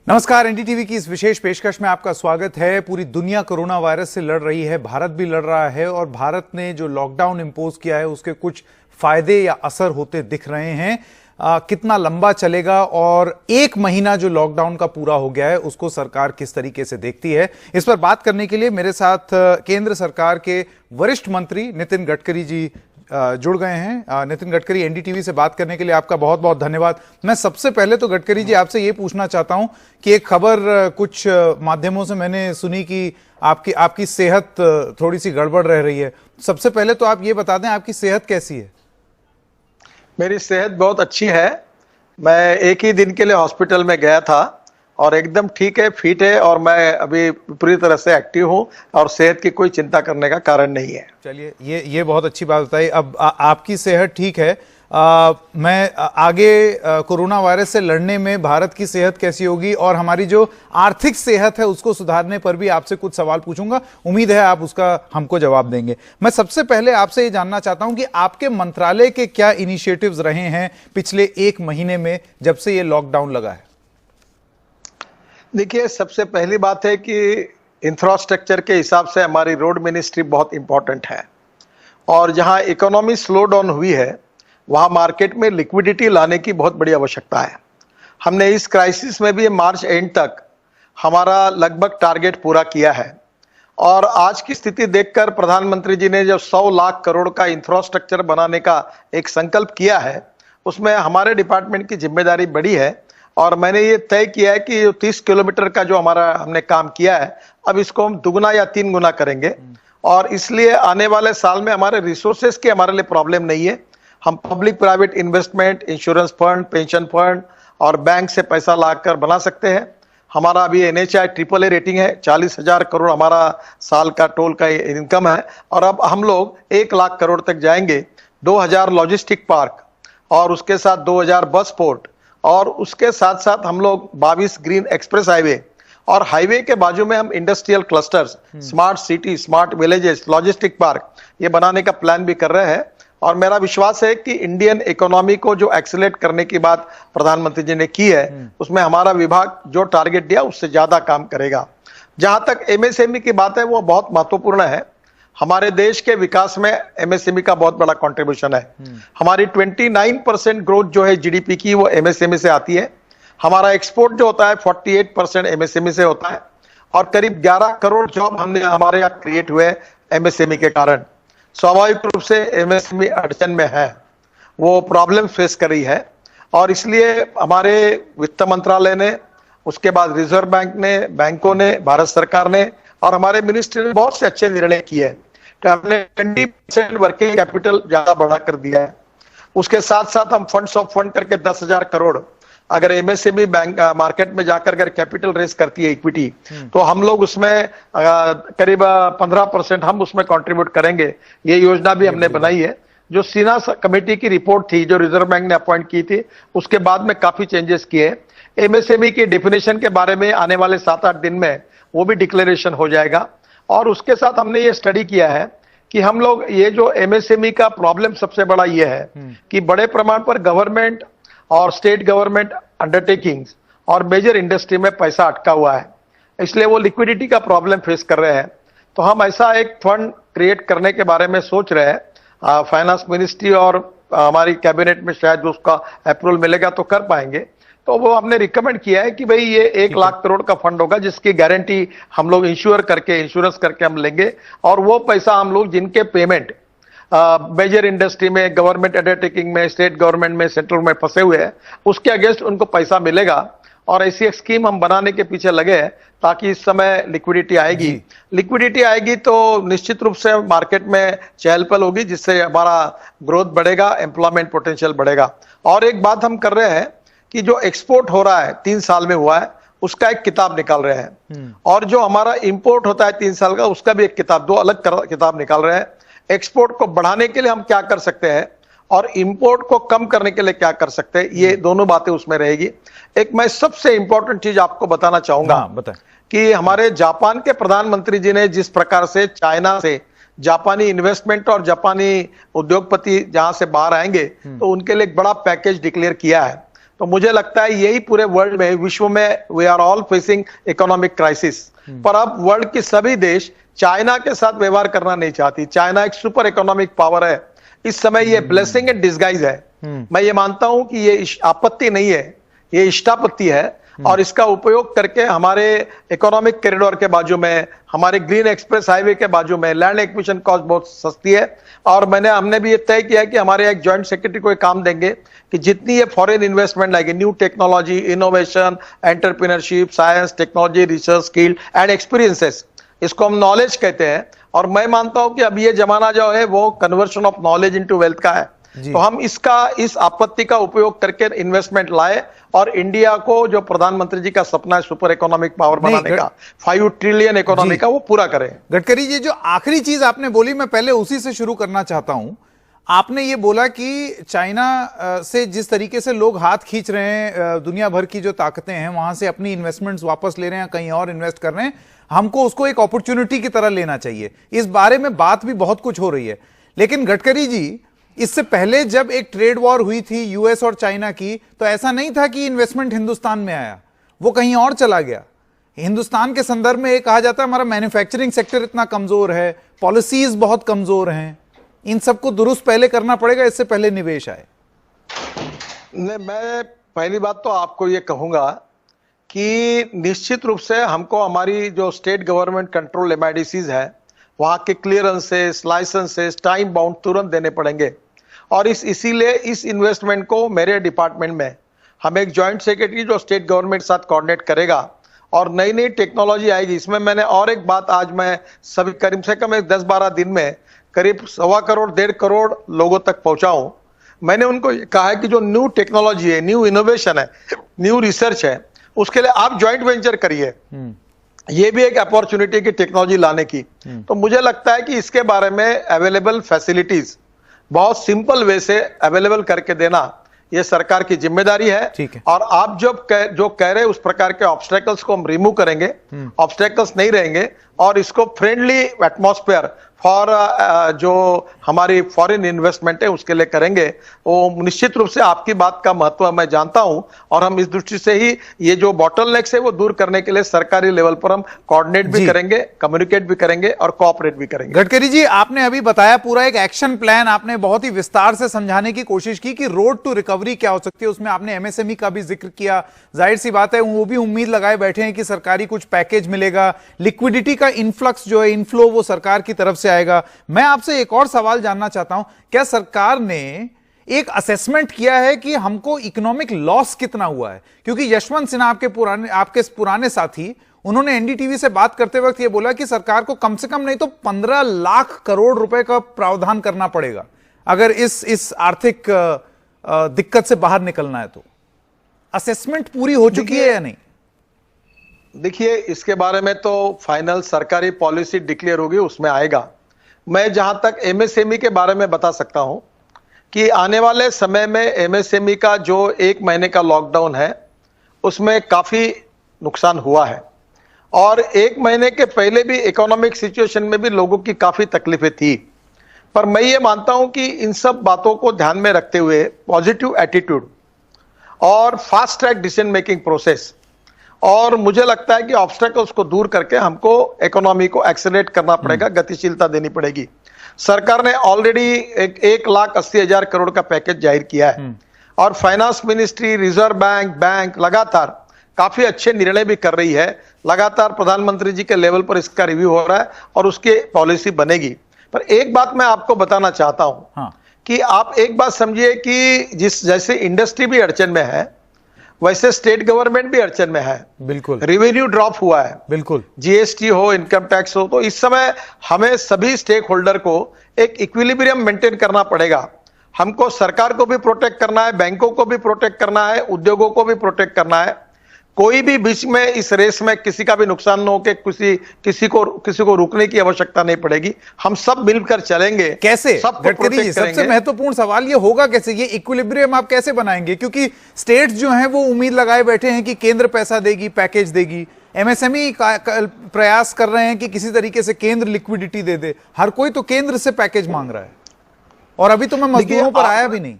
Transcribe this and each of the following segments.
नमस्कार, एनडीटीवी की इस विशेष पेशकश में आपका स्वागत है। पूरी दुनिया कोरोना वायरस से लड़ रही है, भारत भी लड़ रहा है और भारत ने जो लॉकडाउन इंपोज किया है उसके कुछ फायदे या असर होते दिख रहे हैं। कितना लंबा चलेगा और एक महीना जो लॉकडाउन का पूरा हो गया है उसको सरकार किस तरीके से देखती है, इस पर बात करने के लिए मेरे साथ केंद्र सरकार के वरिष्ठ मंत्री नितिन गडकरी जी जुड़ गए हैं। नितिन गडकरी, एनडीटीवी से बात करने के लिए आपका बहुत बहुत धन्यवाद। मैं सबसे पहले तो गडकरी जी आपसे ये पूछना चाहता हूं कि एक खबर कुछ माध्यमों से मैंने सुनी कि आपकी सेहत थोड़ी सी गड़बड़ रह रही है। सबसे पहले तो आप ये बता दें, आपकी सेहत कैसी है? मेरी सेहत बहुत अच्छी है। मैं एक ही दिन के लिए हॉस्पिटल में गया था और एकदम ठीक है, फिट है और मैं अभी पूरी तरह से एक्टिव हूँ और सेहत की कोई चिंता करने का कारण नहीं है। चलिए, ये बहुत अच्छी बात बताई। अब आपकी सेहत ठीक है। मैं आगे कोरोना वायरस से लड़ने में भारत की सेहत कैसी होगी और हमारी जो आर्थिक सेहत है उसको सुधारने पर भी आपसे कुछ सवाल पूछूंगा। उम्मीद है आप उसका हमको जवाब देंगे। मैं सबसे पहले आपसे ये जानना चाहता हूं कि आपके मंत्रालय के क्या इनिशिएटिव्स रहे हैं पिछले एक महीने में जब से ये लॉकडाउन लगा है? देखिए, सबसे पहली बात है कि इंफ्रास्ट्रक्चर के हिसाब से हमारी रोड मिनिस्ट्री बहुत इंपॉर्टेंट है और जहां इकोनॉमी स्लो डाउन हुई है वहां मार्केट में लिक्विडिटी लाने की बहुत बड़ी आवश्यकता है। हमने इस क्राइसिस में भी मार्च एंड तक हमारा लगभग टारगेट पूरा किया है और आज की स्थिति देखकर प्रधानमंत्री जी ने जो 100 लाख करोड़ का इंफ्रास्ट्रक्चर बनाने का एक संकल्प किया है उसमें हमारे डिपार्टमेंट की जिम्मेदारी बड़ी है और मैंने ये तय किया है कि 30 किलोमीटर का जो हमने काम किया है अब इसको हम दुगना या 3 गुना करेंगे और इसलिए आने वाले साल में हमारे रिसोर्सेस की हमारे लिए प्रॉब्लम नहीं है। हम public private investment, insurance fund, pension fund और बैंक से पैसा लाकर बना सकते हैं। हमारा अभी NHAI AAA रेटिंग है, 40,000 करोड़ हमारा साल का टोल का इनकम है और अब हम लोग 1 लाख करोड़ तक जाएंगे। 2000 लॉजिस्टिक पार्क और उसके साथ 2000 बस पोर्ट और उसके साथ साथ हम लोग 22 ग्रीन एक्सप्रेस हाईवे और हाईवे के बाजू में हम industrial clusters, smart city, smart villages, logistic park ये बनाने का प्लान भी कर रहे हैं और मेरा विश्वास है कि इंडियन इकोनॉमी को जो एक्सेलेरेट करने की बात प्रधानमंत्री जी ने की है उसमें हमारा विभाग जो टारगेट दिया उससे ज्यादा काम करेगा। जहां तक MSME की बात है वो बहुत महत्वपूर्ण है। हमारे देश के विकास में MSME का बहुत बड़ा कंट्रीब्यूशन है। हमारी 29% ग्रोथ जो है GDP की वो MSME से आती है। हमारा एक्सपोर्ट जो होता है 48% MSME से होता है और करीब 11 करोड़ जॉब हमारे यहाँ क्रिएट हुए MSME के कारण। स्वाभाविक रूप से MSME अड़चन में है, वो प्रॉब्लम फेस कर रही है और इसलिए हमारे वित्त मंत्रालय ने, उसके बाद रिजर्व बैंक ने, बैंकों ने, भारत सरकार ने और हमारे मिनिस्ट्री ने बहुत से अच्छे निर्णय किए हैं। तो हमने 20% वर्किंग कैपिटल ज्यादा बढ़ा कर दिया है। उसके साथ साथ हम फंड्स ऑफ फंड करके 10,000 करोड़ अगर MSME बैंक मार्केट में जाकर अगर कैपिटल रेस करती है इक्विटी तो हम लोग उसमें करीब 15% हम उसमें कंट्रीब्यूट करेंगे। ये योजना भी हमने बनाई है। जो सिन्हा कमेटी की रिपोर्ट थी जो रिजर्व बैंक ने अपॉइंट की थी उसके बाद में काफी चेंजेस किए। MSME की डेफिनेशन के बारे में आने वाले 7-8 दिन में वो भी डिक्लेरेशन हो जाएगा और उसके साथ हमने ये स्टडी किया है कि हम लोग ये जो MSME का प्रॉब्लम सबसे बड़ा ये है कि बड़े प्रमाण पर गवर्नमेंट और स्टेट गवर्नमेंट अंडरटेकिंग्स और मेजर इंडस्ट्री में पैसा अटका हुआ है, इसलिए वो लिक्विडिटी का प्रॉब्लम फेस कर रहे हैं। तो हम ऐसा एक फंड क्रिएट करने के बारे में सोच रहे हैं। फाइनेंस मिनिस्ट्री और हमारी कैबिनेट में शायद उसका अप्रूवल मिलेगा तो कर पाएंगे। तो वो हमने रिकमेंड किया है कि भाई ये 1 लाख करोड़ का फंड होगा जिसकी गारंटी हम लोग इंश्योरेंस करके हम लेंगे और वो पैसा हम लोग जिनके पेमेंट मेजर इंडस्ट्री में, गवर्नमेंट अंडरटेकिंग में, स्टेट गवर्नमेंट में, सेंट्रल में फंसे हुए हैं उसके अगेंस्ट उनको पैसा मिलेगा और ऐसी एक स्कीम हम बनाने के पीछे लगे हैं ताकि इस समय लिक्विडिटी आएगी तो निश्चित रूप से मार्केट में चहल पहल होगी जिससे हमारा ग्रोथ बढ़ेगा, एम्प्लॉयमेंट पोटेंशियल बढ़ेगा। और एक बात हम कर रहे हैं कि जो एक्सपोर्ट हो रहा है 3 साल में हुआ है उसका एक किताब निकाल रहे हैं और जो हमारा इंपोर्ट होता है 3 साल का उसका भी एक किताब, 2 अलग किताब निकाल रहे हैं। एक्सपोर्ट को बढ़ाने के लिए हम क्या कर सकते हैं और इंपोर्ट को कम करने के लिए क्या कर सकते हैं, ये दोनों बातें उसमें रहेगी। एक मैं सबसे इंपॉर्टेंट चीज आपको बताना चाहूंगा कि हमारे जापान के प्रधानमंत्री जी ने जिस प्रकार से चाइना से जापानी इन्वेस्टमेंट और जापानी उद्योगपति जहां से बाहर आएंगे तो उनके लिए एक बड़ा पैकेज डिक्लेयर किया है तो मुझे लगता है यही पूरे वर्ल्ड में, विश्व में we are all facing economic crisis. पर अब वर्ल्ड के सभी देश चाइना के साथ व्यवहार करना नहीं चाहती। चाइना एक सुपर इकोनॉमिक पावर है, इस समय ये ब्लेसिंग इन डिस्गाइज है। मैं ये मानता हूं कि ये आपत्ति नहीं है, ये इष्टापत्ति है, और इसका उपयोग करके हमारे इकोनॉमिक कॉरिडोर के बाजू में, हमारे ग्रीन एक्सप्रेस हाईवे के बाजू में लैंड एक्विजिशन कॉस्ट बहुत सस्ती है। और हमने भी ये तय किया है कि हमारे एक जॉइंट सेक्रेटरी को एक काम देंगे कि जितनी ये फॉरेन इन्वेस्टमेंट लाएगी, new technology, innovation, entrepreneurship, science, technology, research, skill and experiences, इसको हम नॉलेज कहते हैं। और मैं मानता हूं कि अब ये जमाना जो है वो conversion of knowledge into wealth का है। तो हम इस आपत्ति का उपयोग करके इन्वेस्टमेंट लाए और इंडिया को जो प्रधानमंत्री जी का सपना है सुपर इकोनॉमिक पावर बनाने का, 5 ट्रिलियन इकोनॉमी का, वो पूरा करें। गडकरी जी, जो आखिरी चीज आपने बोली, मैं पहले उसी से शुरू करना चाहता हूं। आपने ये बोला कि चाइना से जिस तरीके से लोग हाथ खींच रहे हैं, दुनिया भर की जो ताकतें हैं वहां से अपनी इन्वेस्टमेंट्स वापस ले रहे हैं, कहीं और इन्वेस्ट कर रहे हैं, हमको उसको एक अपॉर्चुनिटी की तरह लेना चाहिए। इस बारे में बात भी बहुत कुछ हो रही है। लेकिन गडकरी जी, इससे पहले जब एक ट्रेड वॉर हुई थी यूएस और चाइना की, तो ऐसा नहीं था कि इन्वेस्टमेंट हिंदुस्तान में आया, वो कहीं और चला गया। हिंदुस्तान के संदर्भ में ये कहा जाता है हमारा मैन्युफैक्चरिंग सेक्टर इतना कमजोर है, पॉलिसीज बहुत कमजोर हैं, इन सबको दुरुस्त पहले करना पड़ेगा, इससे पहले निवेश आए। मैं पहली बात तो आपको ये कहूंगा कि निश्चित रूप से हमको हमारी जो स्टेट गवर्नमेंट कंट्रोल MIDCs है, वहां के क्लियरेंसेस, लाइसेंसेस टाइम बाउंड तुरंत देने पड़ेंगे। और इसीलिए इस इन्वेस्टमेंट को मेरे डिपार्टमेंट में हम एक जॉइंट सेक्रेटरी जो स्टेट गवर्नमेंट साथ कोऑर्डिनेट करेगा, और नई नई टेक्नोलॉजी आएगी इसमें। मैंने और एक बात आज मैं सभी करीब से कम 10-12 दिन में करीब 1.25 करोड़ 1.5 करोड़ लोगों तक पहुंचाऊं। मैंने उनको कहा है कि जो न्यू टेक्नोलॉजी है, न्यू इनोवेशन है, न्यू रिसर्च है, उसके लिए आप ज्वाइंट वेंचर करिए। ये भी एक अपॉर्चुनिटी की टेक्नोलॉजी लाने की। तो मुझे लगता है कि इसके बारे में अवेलेबल फैसिलिटीज बहुत सिंपल वे से अवेलेबल करके देना ये सरकार की जिम्मेदारी है। और आप जो कह रहे उस प्रकार के ऑब्स्टेकल्स को हम रिमूव करेंगे, ऑब्स्टेकल्स नहीं रहेंगे, और इसको फ्रेंडली एटमॉस्फेयर फॉर जो हमारी फॉरेन इन्वेस्टमेंट है उसके लिए करेंगे। वो निश्चित रूप से आपकी बात का महत्व मैं जानता हूं, और हम इस दृष्टि से ही ये जो बॉटलनेक्स है वो दूर करने के लिए सरकारी लेवल पर हम कोऑर्डिनेट भी करेंगे, कम्युनिकेट भी करेंगे और कोऑपरेट भी करेंगे। गडकरी जी, आपने अभी बताया पूरा एक एक्शन प्लान, आपने बहुत ही विस्तार से समझाने की कोशिश की कि रोड टू रिकवरी क्या हो सकती है। उसमें आपने MSME का भी जिक्र किया। जाहिर सी बात है वो भी उम्मीद लगाए बैठे हैं कि सरकारी कुछ पैकेज मिलेगा, लिक्विडिटी का इन्फ्लक्स जो है, इनफ्लो, वो सरकार की तरफ से आएगा। मैं आपसे एक और सवाल जानना चाहता हूं, क्या सरकार ने एक असेसमेंट किया है कि हमको इकोनॉमिक लॉस कितना हुआ है? क्योंकि यशवंत सिन्हा आपके पुराने साथी, उन्होंने NDTV से बात करते वक्त यह बोला कि सरकार को कम से कम नहीं तो 15 लाख करोड़ रुपए का प्रावधान करना पड़ेगा अगर इस आर्थिक दिक्कत से बाहर निकलना है। तो असेसमेंट पूरी हो चुकी है या नहीं? देखिए, इसके बारे में तो फाइनल सरकारी पॉलिसी डिक्लेयर होगी, उसमें आएगा। मैं जहां तक MSME के बारे में बता सकता हूं कि आने वाले समय में MSME का जो 1 महीने का लॉकडाउन है उसमें काफी नुकसान हुआ है, और 1 महीने के पहले भी इकोनॉमिक सिचुएशन में भी लोगों की काफी तकलीफें थी। पर मैं ये मानता हूं कि इन सब बातों को ध्यान में रखते हुए पॉजिटिव एटीट्यूड और fast track decision making process, और मुझे लगता है कि ऑब्स्टेकल्स को दूर करके हमको इकोनॉमी को एक्सेलरेट करना पड़ेगा, गतिशीलता देनी पड़ेगी। सरकार ने ऑलरेडी 1,80,000 करोड़ का पैकेज जाहिर किया है, और फाइनेंस मिनिस्ट्री, रिजर्व बैंक लगातार काफी अच्छे निर्णय भी कर रही है। लगातार प्रधानमंत्री जी के लेवल पर इसका रिव्यू हो रहा है और उसकी पॉलिसी बनेगी। पर एक बात मैं आपको बताना चाहता हूं कि आप एक बात समझिए कि जैसे इंडस्ट्री भी अड़चन में है, वैसे स्टेट गवर्नमेंट भी अड़चन में है। बिल्कुल, रेवेन्यू ड्रॉप हुआ है, बिल्कुल, GST हो, इनकम टैक्स हो। तो इस समय हमें सभी स्टेक होल्डर को एक इक्विलिब्रियम मेंटेन करना पड़ेगा। हमको सरकार को भी प्रोटेक्ट करना है, बैंकों को भी प्रोटेक्ट करना है, उद्योगों को भी प्रोटेक्ट करना है। कोई भी बीच में इस रेस में किसी का भी नुकसान न हो के किसी को रुकने की आवश्यकता नहीं पड़ेगी। हम सब मिलकर चलेंगे। कैसे? गडकरी जी, सबसे महत्वपूर्ण सवाल ये होगा कैसे, ये इक्विलिब्रियम आप कैसे बनाएंगे? क्योंकि स्टेट्स जो हैं वो उम्मीद लगाए बैठे हैं कि केंद्र पैसा देगी, पैकेज देगी। MSME प्रयास कर रहे हैं कि किसी तरीके से केंद्र लिक्विडिटी दे दे। हर कोई तो केंद्र से पैकेज मांग रहा है, और अभी तो मैं मजदूरों पर आया भी नहीं।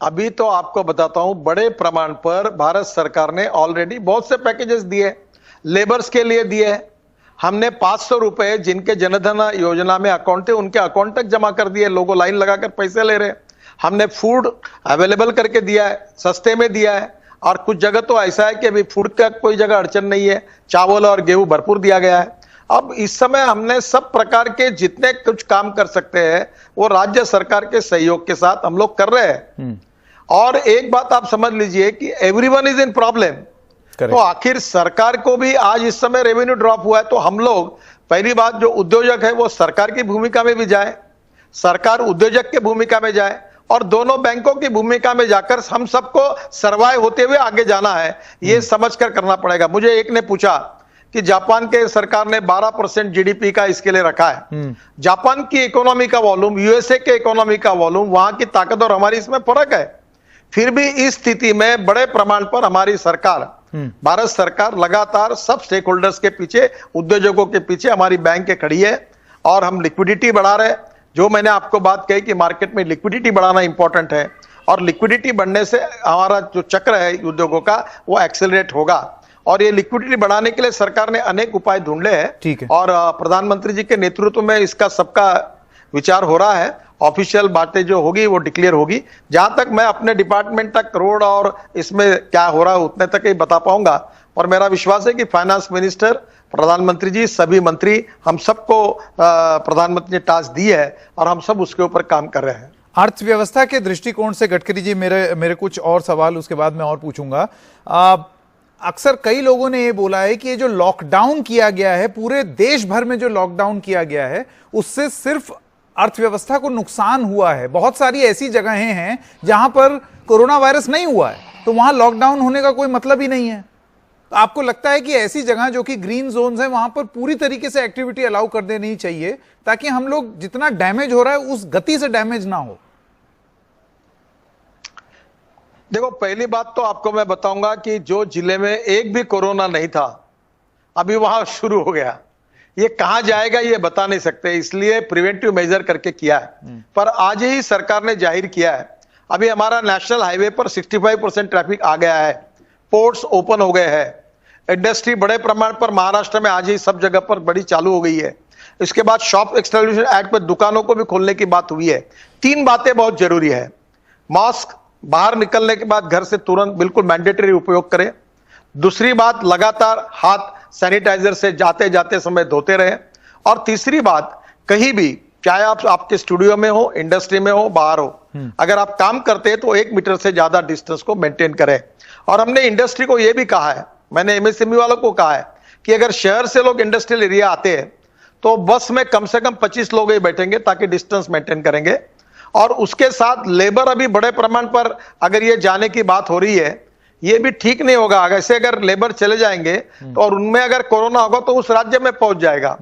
अभी तो आपको बताता हूं, बड़े प्रमाण पर भारत सरकार ने ऑलरेडी बहुत से पैकेजेस दिए, लेबर्स के लिए दिए। हमने 500 रुपए जिनके जनधन योजना में अकाउंट थे उनके अकाउंट तक जमा कर दिए, लोगों लाइन लगाकर पैसे ले रहे। हमने फूड अवेलेबल करके दिया है, सस्ते में दिया है। और कुछ जगह तो ऐसा है कि अभी फूड का कोई जगह अड़चन नहीं है, चावल और गेहूं भरपूर दिया गया है। अब इस समय हमने सब प्रकार के जितने कुछ काम कर सकते हैं वो राज्य सरकार के सहयोग के साथ हम लोग कर रहे हैं। और एक बात आप समझ लीजिए कि एवरीवन इज इन प्रॉब्लम। तो आखिर सरकार को भी आज इस समय रेवेन्यू ड्रॉप हुआ है, तो हम लोग पहली बात जो उद्योजक है वो सरकार की भूमिका में भी जाए, सरकार उद्योजक की भूमिका में जाए, और दोनों बैंकों की भूमिका में जाकर हम सबको सर्वाइव होते हुए आगे जाना है, ये समझकर करना पड़ेगा। मुझे एक ने पूछा कि जापान के सरकार ने 12% जीडीपी का इसके लिए रखा है। जापान की इकोनॉमी का वॉल्यूम, यूएसए के इकोनॉमी का वॉल्यूम, वहां की ताकत और हमारी इसमें फर्क है। फिर भी इस स्थिति में बड़े प्रमाण पर हमारी सरकार, भारत सरकार लगातार सब स्टेक होल्डर्स के पीछे, उद्योजकों के पीछे हमारी बैंक के खड़ी है। और हम लिक्विडिटी बढ़ा रहे हैं। जो मैंने आपको बात कही कि मार्केट में लिक्विडिटी बढ़ाना इंपॉर्टेंट है, और लिक्विडिटी बढ़ने से हमारा जो चक्र है उद्योगों का वो एक्सेलरेट होगा। और ये लिक्विडिटी बढ़ाने के लिए सरकार ने अनेक उपाय ढूंढे हैं, और प्रधानमंत्री जी के नेतृत्व में इसका सबका विचार हो रहा है। ऑफिशियल बातें जो होगी वो डिक्लेयर होगी। जहां तक मैं अपने डिपार्टमेंट तक रोड और इसमें क्या हो रहा है उतने तक ही बता पाऊंगा। और मेरा विश्वास है कि फाइनेंस मिनिस्टर, प्रधानमंत्री जी, सभी मंत्री, हम सबको प्रधानमंत्री ने टास्क दी है और हम सब उसके ऊपर काम कर रहे हैं। अर्थव्यवस्था के दृष्टिकोण से गडकरी जी, मेरे कुछ और सवाल उसके बाद मैं और पूछूंगा। अक्सर कई लोगों ने ये बोला है कि ये जो लॉकडाउन किया गया है, पूरे देश भर में जो लॉकडाउन किया गया है, उससे सिर्फ अर्थव्यवस्था को नुकसान हुआ है। बहुत सारी ऐसी जगहें हैं जहां पर कोरोना वायरस नहीं हुआ है, तो वहां लॉकडाउन होने का कोई मतलब ही नहीं है। तो आपको लगता है कि ऐसी जगह जो कि ग्रीन जोन्स हैं वहां पर पूरी तरीके से एक्टिविटी अलाउ कर देनी चाहिए, ताकि हम लोग जितना डैमेज हो रहा है उस गति से डैमेज ना हो? देखो, पहली बात तो आपको मैं बताऊंगा कि जो जिले में एक भी कोरोना नहीं था, अभी वहां शुरू हो गया। ये कहां जाएगा ये बता नहीं सकते, इसलिए प्रिवेंटिव मेजर करके किया है। पर आज ही सरकार ने जाहिर किया है, अभी हमारा नेशनल हाईवे पर 65% ट्रैफिक आ गया है, पोर्ट्स ओपन हो गए हैं, इंडस्ट्री बड़े प्रमाण पर महाराष्ट्र में आज ही सब जगह पर बड़ी चालू हो गई है। इसके बाद शॉप एक्सटेंशन एक्ट पर दुकानों को भी खोलने की बात हुई है। 3 बातें बहुत जरूरी है। मास्क बाहर निकलने के बाद घर से तुरंत बिल्कुल मैंडेटरी उपयोग करें। दूसरी बात, लगातार हाथ सैनिटाइजर से जाते जाते समय धोते रहे। और तीसरी बात, कहीं भी, चाहे आप आपके स्टूडियो में हो, इंडस्ट्री में हो, बाहर हो, अगर आप काम करते हैं तो 1 मीटर से ज्यादा डिस्टेंस को मेंटेन करें। और हमने इंडस्ट्री को यह भी कहा है, मैंने एमएसएमई वालों को कहा है कि अगर शहर से लोग इंडस्ट्रियल एरिया आते हैं तो बस में कम से कम 25 लोग ही बैठेंगे, ताकि डिस्टेंस मेंटेन करेंगे। और उसके साथ लेबर, अभी बड़े प्रमाण पर अगर ये जाने की बात हो रही है, ये भी ठीक नहीं होगा। ऐसे अगर लेबर चले जाएंगे तो और उनमें अगर कोरोना होगा तो उस राज्य में पहुंच जाएगा।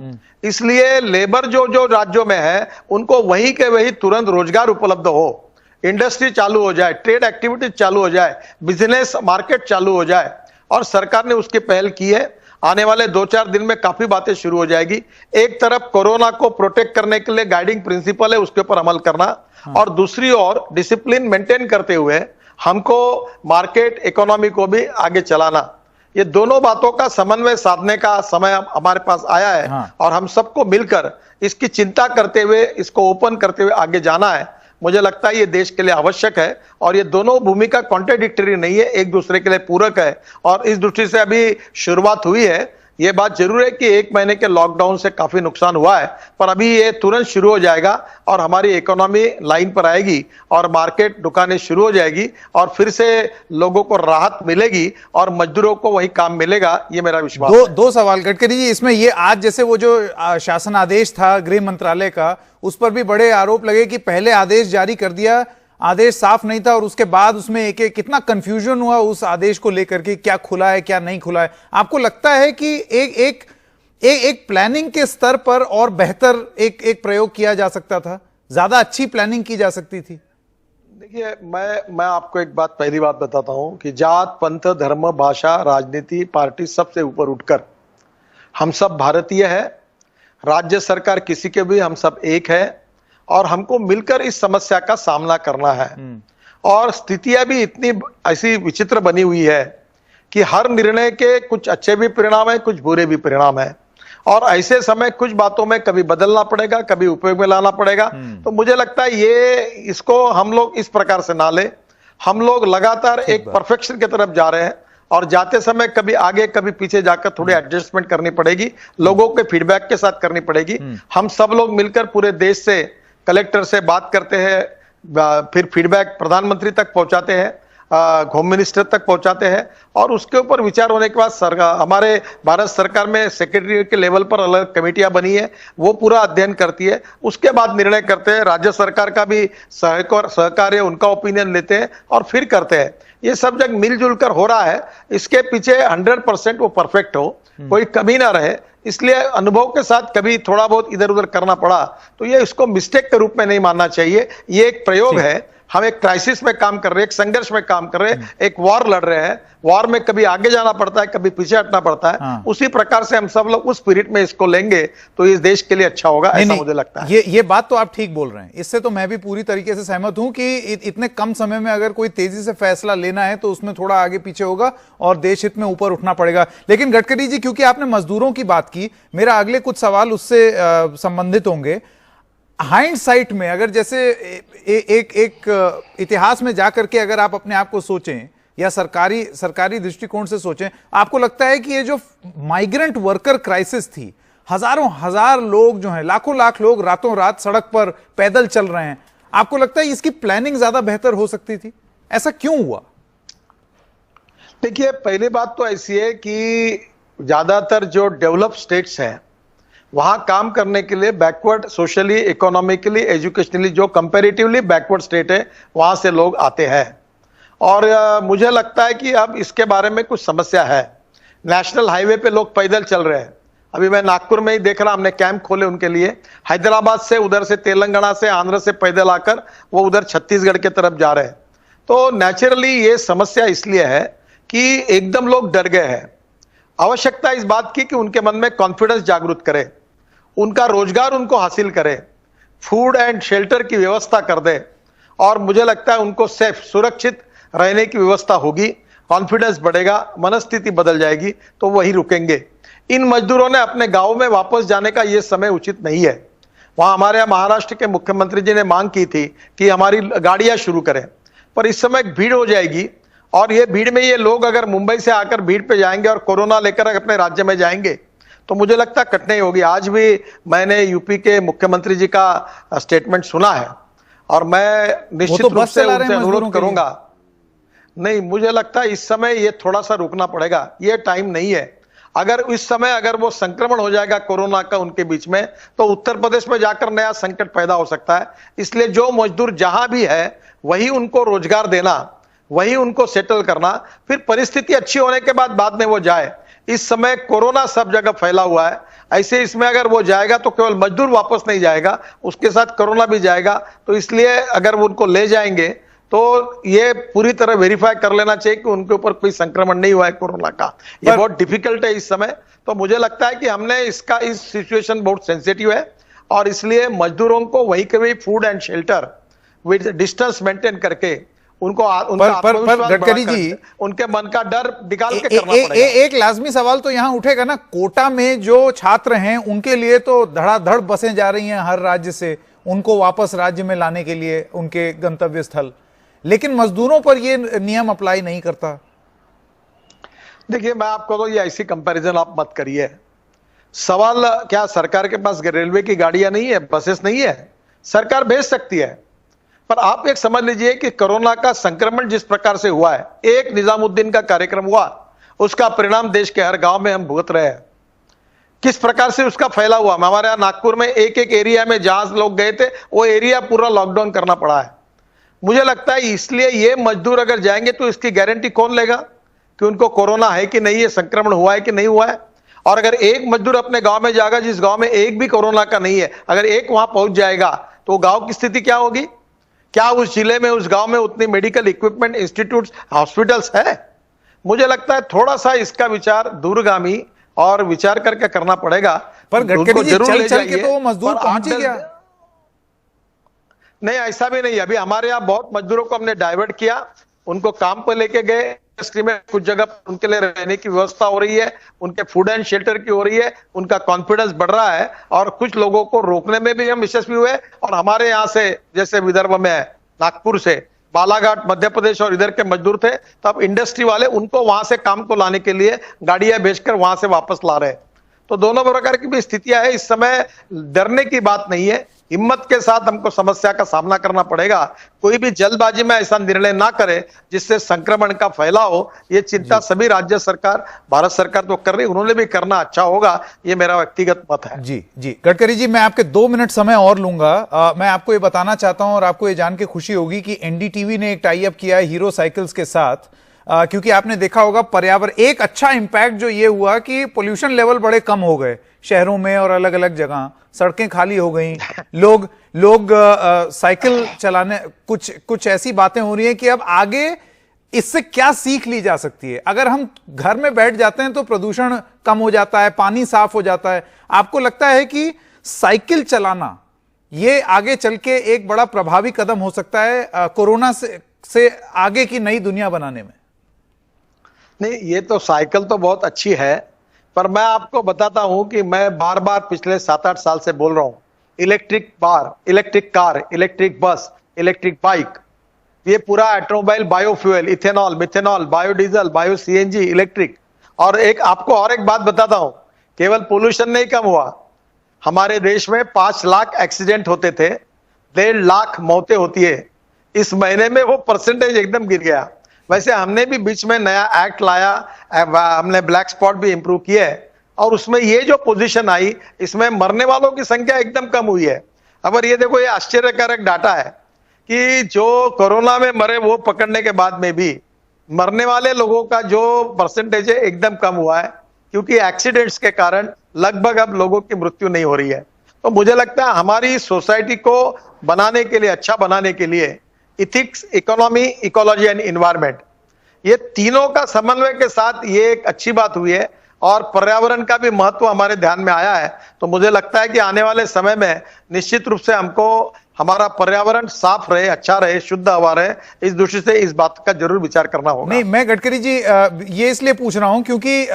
इसलिए लेबर जो जो राज्यों में है उनको वहीं के वहीं तुरंत रोजगार उपलब्ध हो, इंडस्ट्री चालू हो जाए, ट्रेड एक्टिविटीज चालू हो जाए, बिजनेस मार्केट चालू हो जाए। और सरकार ने उसकी पहल की है। आने वाले 2-4 दिन में काफी बातें शुरू हो जाएगी। एक तरफ कोरोना को प्रोटेक्ट करने के लिए गाइडिंग प्रिंसिपल है, उसके ऊपर अमल करना, और दूसरी ओर डिसिप्लिन मेंटेन करते हुए हमको मार्केट इकोनॉमी को भी आगे चलाना। ये दोनों बातों का समन्वय साधने का समय हमारे पास आया है। और हम सबको मिलकर इसकी चिंता करते हुए, इसको ओपन करते हुए आगे जाना है। मुझे लगता है ये देश के लिए आवश्यक है, और ये दोनों भूमिका कॉन्ट्राडिक्टरी नहीं है, एक दूसरे के लिए पूरक है। और इस दृष्टि से अभी शुरुआत हुई है। ये बात जरूर है कि 1 महीने के लॉकडाउन से काफी नुकसान हुआ है, पर अभी ये तुरंत शुरू हो जाएगा और हमारी इकोनॉमी लाइन पर आएगी और मार्केट, दुकानें शुरू हो जाएगी, और फिर से लोगों को राहत मिलेगी और मजदूरों को वही काम मिलेगा, ये मेरा विश्वास है। दो सवाल गडकरी जी, इसमें ये आज जैसे वो जो शासन आदेश था गृह मंत्रालय का, उस पर भी बड़े आरोप लगे कि पहले आदेश जारी कर दिया, आदेश साफ नहीं था, और उसके बाद उसमें एक कितना कंफ्यूजन हुआ उस आदेश को लेकर के, क्या खुला है क्या नहीं खुला है। आपको लगता है कि एक प्लानिंग के स्तर पर और बेहतर एक प्रयोग किया जा सकता था, ज्यादा अच्छी प्लानिंग की जा सकती थी? देखिए, मैं आपको एक बात, पहली बात बताता हूं कि जात, पंथ, धर्म, भाषा, राजनीति, पार्टी, सबसे ऊपर उठकर हम सब भारतीय है। राज्य सरकार किसी के भी, हम सब एक है, और हमको मिलकर इस समस्या का सामना करना है। और स्थितियां भी इतनी ऐसी विचित्र बनी हुई है कि हर निर्णय के कुछ अच्छे भी परिणाम है, कुछ बुरे भी परिणाम है। और ऐसे समय कुछ बातों में कभी बदलना पड़ेगा, कभी उपयोग में लाना पड़ेगा। तो मुझे लगता है इसको हम लोग इस प्रकार से ना ले। हम लोग लगातार एक परफेक्शन की तरफ जा रहे हैं और जाते समय कभी आगे कभी पीछे जाकर थोड़ी एडजस्टमेंट करनी पड़ेगी, लोगों के फीडबैक के साथ करनी पड़ेगी। हम सब लोग मिलकर पूरे देश से, कलेक्टर से बात करते हैं, फिर फीडबैक प्रधानमंत्री तक पहुंचाते हैं, होम मिनिस्टर तक पहुंचाते हैं और उसके ऊपर विचार होने के बाद हमारे भारत सरकार में सेक्रेटरी के लेवल पर अलग कमेटियां बनी है, वो पूरा अध्ययन करती है, उसके बाद निर्णय करते हैं। राज्य सरकार का भी सहकार्य, उनका ओपिनियन लेते हैं और फिर करते हैं। ये सब जब मिलजुल कर हो रहा है, इसके पीछे 100% वो परफेक्ट हो, कोई कमी ना रहे, इसलिए अनुभव के साथ कभी थोड़ा बहुत इधर उधर करना पड़ा तो ये इसको मिस्टेक के रूप में नहीं मानना चाहिए। ये एक प्रयोग है। हम एक क्राइसिस में काम कर रहे हैं, एक संघर्ष में काम कर रहे हैं, एक वॉर लड़ रहे हैं। वॉर में कभी आगे जाना पड़ता है, कभी पीछे हटना पड़ता है। उसी प्रकार से हम सब लोग उस स्पिरिट में इसको लेंगे तो इस देश के लिए अच्छा होगा, ऐसा मुझे लगता है। ये बात तो आप ठीक बोल रहे हैं, इससे तो मैं भी पूरी तरीके से सहमत हूं कि इतने कम समय में अगर कोई तेजी से फैसला लेना है तो उसमें थोड़ा आगे पीछे होगा और देश हित में ऊपर उठना पड़ेगा। लेकिन गडकरी जी, क्योंकि आपने मजदूरों की बात की, मेरा अगले कुछ सवाल उससे संबंधित होंगे। हाइंडसाइट में अगर जैसे एक इतिहास में जाकर के अगर आप अपने आप को सोचें या सरकारी दृष्टिकोण से सोचें, आपको लगता है कि ये जो माइग्रेंट वर्कर क्राइसिस थी, हजारों हजार लोग जो हैं, लाखों लाख लोग रातों रात सड़क पर पैदल चल रहे हैं, आपको लगता है इसकी प्लानिंग ज्यादा बेहतर हो सकती थी? ऐसा क्यों हुआ? देखिए, पहली बात तो ऐसी है कि ज्यादातर जो डेवलप स्टेट्स हैं वहां काम करने के लिए बैकवर्ड, सोशली, इकोनॉमिकली, एजुकेशनली जो कंपैरेटिवली बैकवर्ड स्टेट है, वहां से लोग आते हैं। और मुझे लगता है कि अब इसके बारे में कुछ समस्या है। नेशनल हाईवे पे लोग पैदल चल रहे हैं। अभी मैं नागपुर में ही देख रहा, हमने कैंप खोले उनके लिए। हैदराबाद से, उधर से, तेलंगाना से, आंध्र से पैदल आकर वो उधर छत्तीसगढ़ की तरफ जा रहे हैं। तो नेचुरली ये समस्या इसलिए है कि एकदम लोग डर गए हैं। आवश्यकता इस बात की कि उनके मन में कॉन्फिडेंस जागृत करे, उनका रोजगार उनको हासिल करे, फूड एंड शेल्टर की व्यवस्था कर दे और मुझे लगता है उनको सेफ, सुरक्षित रहने की व्यवस्था होगी, कॉन्फिडेंस बढ़ेगा, मनस्थिति बदल जाएगी तो वही रुकेंगे। इन मजदूरों ने अपने गांव में वापस जाने का यह समय उचित नहीं है। वहां हमारे महाराष्ट्र के मुख्यमंत्री जी ने मांग की थी कि हमारी गाड़ियां शुरू करें, पर इस समय भीड़ हो जाएगी और ये भीड़ में ये लोग अगर मुंबई से आकर भीड़ पे जाएंगे और कोरोना लेकर अपने राज्य में जाएंगे तो मुझे लगता है कठिनाई होगी। आज भी मैंने यूपी के मुख्यमंत्री जी का स्टेटमेंट सुना है और मैं निश्चित रूप से उनसे अनुरोध करूंगा। नहीं, मुझे लगता है इस समय ये थोड़ा सा रुकना पड़ेगा, ये टाइम नहीं है। अगर इस समय अगर वो संक्रमण हो जाएगा कोरोना का उनके बीच में तो उत्तर प्रदेश में जाकर नया संकट पैदा हो सकता है। इसलिए जो मजदूर जहां भी है वही उनको रोजगार देना, वही उनको सेटल करना, फिर परिस्थिति अच्छी होने के बाद में वो जाए। इस समय कोरोना सब जगह फैला हुआ है, ऐसे इसमें अगर वो जाएगा तो केवल मजदूर वापस नहीं जाएगा, उसके साथ कोरोना भी जाएगा। तो इसलिए अगर वो उनको ले जाएंगे तो ये पूरी तरह वेरीफाई कर लेना चाहिए कि उनके ऊपर कोई संक्रमण नहीं हुआ है कोरोना का। ये बहुत डिफिकल्ट है इस समय। तो मुझे लगता है कि हमने इस सिचुएशन बहुत सेंसिटिव है और इसलिए मजदूरों को वही के वही food and shelter with distance maintain करके उनको गडकरी जी, उनके मन का डर निकाल के करना पड़ेगा। एक लाजमी सवाल तो यहां उठेगा ना, कोटा में जो छात्र हैं उनके लिए तो धड़ाधड़ बसें जा रही हैं हर राज्य से उनको वापस राज्य में लाने के लिए, उनके गंतव्य स्थल, लेकिन मजदूरों पर ये नियम अप्लाई नहीं करता। देखिए, मैं आपको तो ये ऐसी कंपैरिजन आप मत करिए। सवाल क्या सरकार के पास रेलवे की गाड़ियां नहीं है, बसेस नहीं है? सरकार भेज सकती है, पर आप एक समझ लीजिए कि कोरोना का संक्रमण जिस प्रकार से हुआ है, एक निजामुद्दीन का कार्यक्रम हुआ, उसका परिणाम देश के हर गांव में हम भुगत रहे हैं। किस प्रकार से उसका फैला हुआ। हमारे यहां नागपुर में एक एरिया में जहां लोग गए थे वो एरिया पूरा लॉकडाउन करना पड़ा है। मुझे लगता है इसलिए ये मजदूर अगर जाएंगे तो इसकी गारंटी कौन लेगा कि उनको कोरोना है कि नहीं है, संक्रमण हुआ है कि नहीं हुआ है। और अगर एक मजदूर अपने गांव में जाएगा जिस गांव में एक भी कोरोना का नहीं है, अगर एक वहां पहुंच जाएगा तो गांव की स्थिति क्या होगी? क्या उस जिले में, उस गांव में उतनी मेडिकल इक्विपमेंट, इंस्टीट्यूट्स, हॉस्पिटल्स है? मुझे लगता है थोड़ा सा इसका विचार दूरगामी और विचार करके करना पड़ेगा। पर गडकरी जी, चल के तो मजदूर पहुंच ही गया। नहीं, ऐसा भी नहीं। अभी हमारे यहाँ बहुत मजदूरों को हमने डाइवर्ट किया, उनको काम पर लेके गए। इंडस्ट्री में कुछ जगह उनके लिए रहने की व्यवस्था हो रही है, उनके फूड एंड शेल्टर की हो रही है, उनका कॉन्फिडेंस बढ़ रहा है। और कुछ लोगों को रोकने में भी हम यशस्वी हुए। और हमारे यहाँ से, जैसे विदर्भ में है, नागपुर से, बालाघाट मध्य प्रदेश और इधर के मजदूर थे, तब इंडस्ट्री वाले उनको वहां से काम को लाने के लिए गाड़ियां भेजकर वहां से वापस ला रहे हैं। तो दोनों प्रकार की भी स्थितियां है। इस समय डरने की बात नहीं है, हिम्मत के साथ हमको समस्या का सामना करना पड़ेगा। कोई भी जल्दबाजी में ऐसा निर्णय ना करे जिससे संक्रमण का फैलाव हो। ये चिंता सभी राज्य सरकार, भारत सरकार तो कर रही, उन्होंने भी करना अच्छा होगा, ये मेरा व्यक्तिगत मत है। जी जी, गडकरी जी, मैं आपके 2 मिनट समय और लूंगा। मैं आपको ये बताना चाहता हूं और आपको ये जान के खुशी होगी कि एनडीटीवी ने एक टाई अप किया है हीरो साइकिल्स के साथ। क्योंकि आपने देखा होगा पर्यावरण, एक अच्छा इंपैक्ट जो ये हुआ कि पोल्यूशन लेवल बड़े कम हो गए शहरों में और अलग अलग जगह, सड़कें खाली हो गई, लोग साइकिल चलाने, कुछ ऐसी बातें हो रही हैं कि अब आगे इससे क्या सीख ली जा सकती है। अगर हम घर में बैठ जाते हैं तो प्रदूषण कम हो जाता है, पानी साफ हो जाता है। आपको लगता है कि साइकिल चलाना ये आगे चल के एक बड़ा प्रभावी कदम हो सकता है कोरोना से आगे की नई दुनिया बनाने में? नहीं, ये तो साइकिल तो बहुत अच्छी है, पर मैं आपको बताता हूं कि मैं बार बार पिछले 7-8 साल से बोल रहा हूं, electric car, electric bus, electric bike, ये पूरा automobile, biofuel, ethanol, methanol, biodiesel, bio CNG, electric. और आपको और एक बात बताता हूं, केवल पोल्यूशन नहीं कम हुआ, हमारे देश में 5 लाख एक्सीडेंट होते थे, 1.5 लाख मौतें होती है। इस महीने में वो परसेंटेज एकदम गिर गया। वैसे हमने भी बीच में नया एक्ट लाया, हमने ब्लैक स्पॉट भी इंप्रूव किए, और उसमें ये जो पोजीशन आई, इसमें मरने वालों की संख्या एकदम कम हुई है। अब ये देखो, ये आश्चर्यकारक डाटा है कि जो कोरोना में मरे वो पकड़ने के बाद में भी मरने वाले लोगों का जो परसेंटेज है एकदम कम हुआ है, क्योंकि एक्सीडेंट्स के कारण लगभग अब लोगों की मृत्यु नहीं हो रही है। तो मुझे लगता है हमारी सोसाइटी को बनाने के लिए, अच्छा बनाने के लिए, ethics, economy, ecology and environment, ये तीनों का समन्वय के साथ ये एक अच्छी बात हुई है। और पर्यावरण का भी महत्व हमारे ध्यान में आया है। तो मुझे लगता है कि आने वाले समय में निश्चित रूप से हमको हमारा पर्यावरण साफ रहे, अच्छा रहे, शुद्ध हवा रहे, इस दृष्टि से इस बात का जरूर विचार करना होगा। नहीं, मैं गडकरी जी ये इसलिए पूछ रहा हूं क्योंकि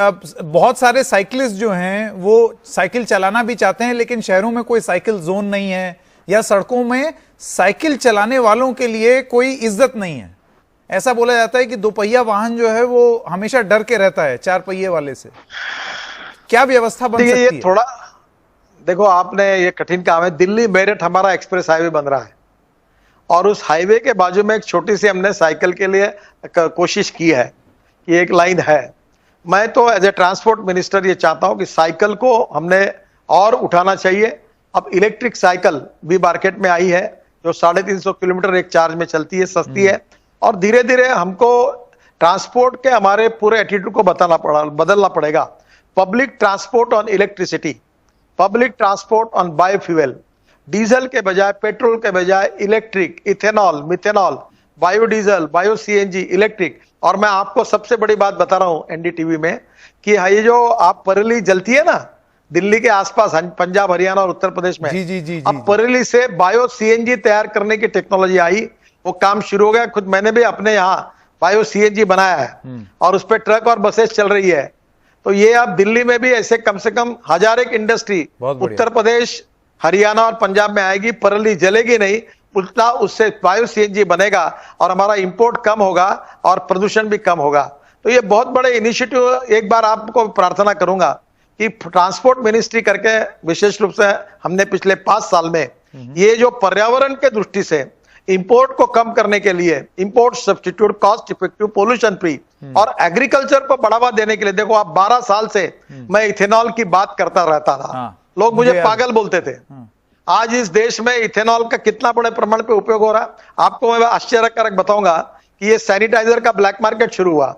बहुत सारे साइकिलिस्ट जो हैं वो साइकिल चलाना भी चाहते हैं, लेकिन शहरों में कोई साइकिल जोन नहीं है, या सड़कों में साइकिल चलाने वालों के लिए कोई इज्जत नहीं है। ऐसा बोला जाता है कि 2 पहिया वाहन जो है वो हमेशा डर के रहता है 4 पहिए वाले से। क्या व्यवस्था बन सकती है? थोड़ा देखो, आपने ये कठिन काम है। दिल्ली मेरठ हमारा एक्सप्रेस हाईवे बन रहा है, और उस हाईवे के बाजू में एक छोटी सी हमने साइकिल के लिए कोशिश की है कि एक लाइन है। मैं तो एज ए ट्रांसपोर्ट मिनिस्टर ये चाहता हूं कि साइकिल को हमने और उठाना चाहिए। अब इलेक्ट्रिक साइकिल भी मार्केट में आई है, जो 350 किलोमीटर एक चार्ज में चलती है, सस्ती है। और धीरे धीरे हमको ट्रांसपोर्ट के हमारे पूरे एटीट्यूड को बदलना पड़ेगा। Public transport on electricity, public transport on biofuel, diesel के बजाय, पेट्रोल के बजाय electric, ethanol, methanol, biodiesel, bio CNG, electric. और मैं आपको सबसे बड़ी बात बता रहा हूं एनडीटीवी में कि ये जो आप परेली जलती है ना दिल्ली के आसपास, पंजाब, हरियाणा और उत्तर प्रदेश में, जी, अब परेली से बायो सीएनजी तैयार करने की टेक्नोलॉजी आई, वो काम शुरू हो गया। खुद मैंने भी अपने यहाँ बायो सीएनजी बनाया है, और उस पर ट्रक और बसेस चल रही है। तो ये अब दिल्ली में भी ऐसे कम से कम 1000 एक इंडस्ट्री उत्तर प्रदेश, हरियाणा और पंजाब में आएगी। परेली जलेगी नहीं, उल्टा उससे बायो सीएनजी बनेगा, और हमारा इंपोर्ट कम होगा और प्रदूषण भी कम होगा। तो ये बहुत बड़े इनिशिएटिव। एक बार आपको प्रार्थना करूंगा कि ट्रांसपोर्ट मिनिस्ट्री करके विशेष रूप से हमने पिछले 5 साल में ये जो पर्यावरण के दृष्टि से इंपोर्ट को कम करने के लिए, import substitute, cost effective, pollution free, और एग्रीकल्चर को बढ़ावा देने के लिए, देखो आप 12 साल से मैं इथेनॉल की बात करता रहता था, लोग मुझे पागल बोलते थे। आज इस देश में इथेनॉल का कितना बड़े प्रमाण पे उपयोग हो रहा है। आपको मैं आश्चर्यकारक बताऊंगा कि ये सैनिटाइजर का ब्लैक मार्केट शुरू हुआ,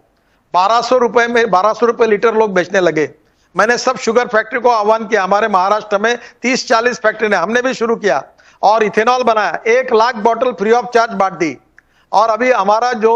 1200 रुपए में 1200 रुपए लीटर लोग बेचने लगे। मैंने सब शुगर फैक्ट्री को आह्वान किया, हमारे महाराष्ट्र में 30-40 फैक्ट्री ने, हमने भी शुरू किया और इथेनॉल बनाया, 1 lakh bottle free of charge बांट दी। और अभी हमारा जो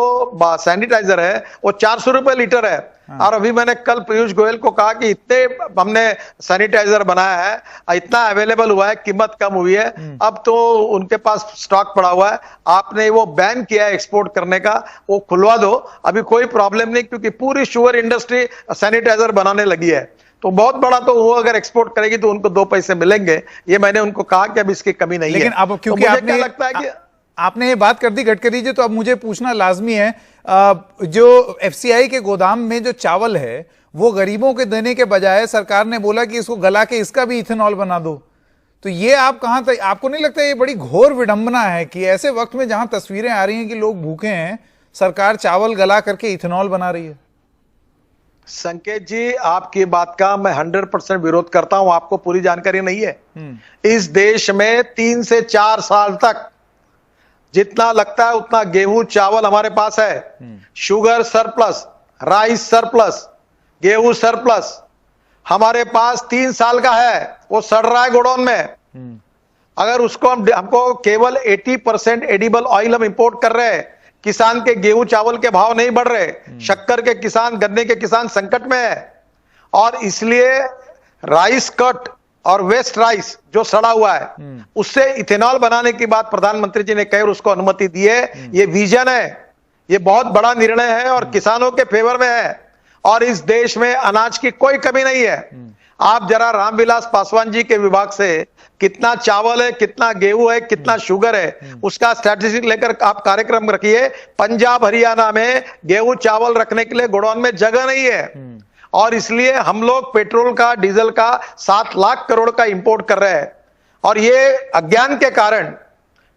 सैनिटाइजर है वो 400 रुपए लीटर है। और अभी मैंने कल पीयूष गोयल को कहा कि इतने हमने सैनिटाइजर बनाया है, इतना अवेलेबल हुआ है, कीमत कम हुई है, अब तो उनके पास स्टॉक पड़ा हुआ है, आपने वो बैन किया है एक्सपोर्ट करने का, वो खुलवा दो, अभी कोई प्रॉब्लम नहीं, क्योंकि पूरी शुगर इंडस्ट्री सैनिटाइजर बनाने लगी है। तो बहुत बड़ा, तो वो अगर एक्सपोर्ट करेगी तो उनको 2 पैसे मिलेंगे, ये मैंने उनको कहा कि अब इसकी कमी नहीं है। लेकिन अब क्योंकि तो आपने लगता है कि आपने ये बात कर दी गडकरी जी, तो अब मुझे पूछना लाजमी है, जो एफसीआई के गोदाम में जो चावल है वो गरीबों के देने के बजाय सरकार ने बोला कि इसको गला के इसका भी इथेनॉल बना दो, तो ये आप कहां तक, आपको नहीं लगता ये बड़ी घोर विडंबना है कि ऐसे वक्त में जहां तस्वीरें आ रही हैं कि लोग भूखे हैं, सरकार चावल गला करके इथेनॉल बना रही है? संकेत जी, आपकी बात का मैं 100% विरोध करता हूं, आपको पूरी जानकारी नहीं है। इस देश में 3 से 4 साल तक जितना लगता है उतना गेहूं चावल हमारे पास है। शुगर सरप्लस, राइस सरप्लस, गेहूं सरप्लस हमारे पास 3 साल का है, वो सड़ रहा है गोडाउन में। अगर उसको हमको केवल 80% एडिबल ऑयल हम इंपोर्ट कर रहे हैं, किसान के गेहूं चावल के भाव नहीं बढ़ रहे, शक्कर के किसान, गन्ने के किसान संकट में है, और इसलिए राइस कट और वेस्ट राइस जो सड़ा हुआ है उससे इथेनॉल बनाने की बात प्रधानमंत्री जी ने कही और उसको अनुमति दी है। ये विजन है, ये बहुत बड़ा निर्णय है और किसानों के फेवर में है, और इस देश में अनाज की कोई कमी नहीं है। आप जरा रामविलास पासवान जी के विभाग से कितना चावल है, कितना गेहूं है, कितना शुगर है, उसका स्ट्रैटेजिक लेकर आप कार्यक्रम रखिए। पंजाब हरियाणा में गेहूं चावल रखने के लिए गोडाउन में जगह नहीं है, और इसलिए हम लोग पेट्रोल का, डीजल का 7 लाख करोड़ का इंपोर्ट कर रहे हैं। और ये अज्ञान के कारण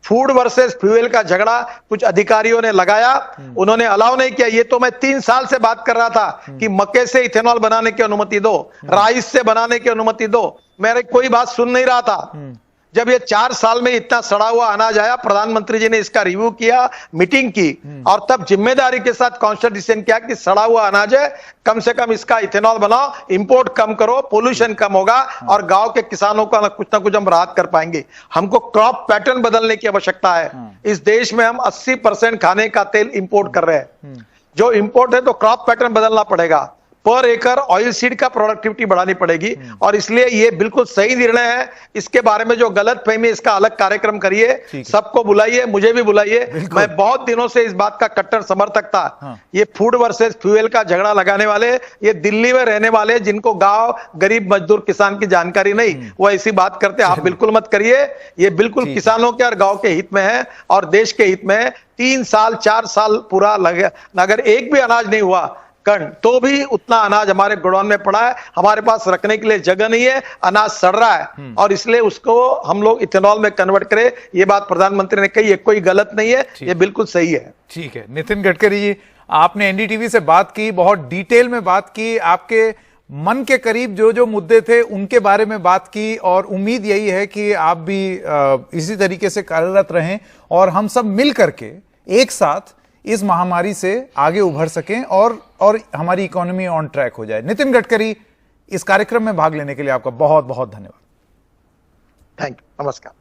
फूड वर्सेस फ्यूल का झगड़ा कुछ अधिकारियों ने लगाया, उन्होंने अलाउ नहीं किया। ये तो मैं 3 साल से बात कर रहा था कि मक्के से इथेनॉल बनाने की अनुमति दो, राइस से बनाने की अनुमति दो, मेरे कोई बात सुन नहीं रहा था। जब ये 4 साल में इतना सड़ा हुआ अनाज आया, प्रधानमंत्री जी ने इसका रिव्यू किया, मीटिंग की, और तब जिम्मेदारी के साथ कॉन्शियस डिसीजन किया कि सड़ा हुआ अनाज है, कम से कम इसका इथेनॉल बनाओ, इंपोर्ट कम करो, पोल्यूशन कम होगा और गांव के किसानों का कुछ ना कुछ हम राहत कर पाएंगे। हमको क्रॉप पैटर्न बदलने की आवश्यकता है। इस देश में हम 80% खाने का तेल इंपोर्ट कर रहे हैं, जो इंपोर्ट है, तो क्रॉप पैटर्न बदलना पड़ेगा। पर एकड़ ऑयल सीड का प्रोडक्टिविटी बढ़ानी पड़ेगी, और इसलिए ये बिल्कुल सही निर्णय है। इसके बारे में जो गलत फहमी, इसका अलग कार्यक्रम करिए, सबको बुलाइए, मुझे भी बुलाइए। मैं बहुत दिनों से इस बात का कट्टर समर्थक था। ये फूड वर्सेस फ्यूल का झगड़ा लगाने वाले, ये दिल्ली में रहने वाले जिनको गांव गरीब मजदूर किसान की जानकारी नहीं, वो ऐसी बात करते, आप बिल्कुल मत करिए। ये बिल्कुल किसानों के और गांव के हित में है और देश के हित में है। 3 साल 4 साल पूरा लगे, अगर एक भी अनाज नहीं हुआ तो भी उतना अनाज हमारे गोडाउन में पड़ा है, हमारे पास रखने के लिए जगह नहीं है, अनाज सड़ रहा है, और इसलिए उसको हम लोग इथेनॉल में कन्वर्ट करें। ये बात प्रधानमंत्री ने कही, ये कोई गलत नहीं है, ये बिल्कुल सही है। ठीक है नितिन गडकरी जी, आपने एनडीटीवी से बात की, बहुत डिटेल में बात की, आपके मन के करीब जो जो मुद्दे थे उनके बारे में बात की, और उम्मीद यही है कि आप भी इसी तरीके से कार्यरत रहें और हम सब मिल करके एक साथ इस महामारी से आगे उभर सकें और हमारी इकोनॉमी ऑन ट्रैक हो जाए। नितिन गडकरी, इस कार्यक्रम में भाग लेने के लिए आपका बहुत बहुत धन्यवाद। थैंक यू, नमस्कार।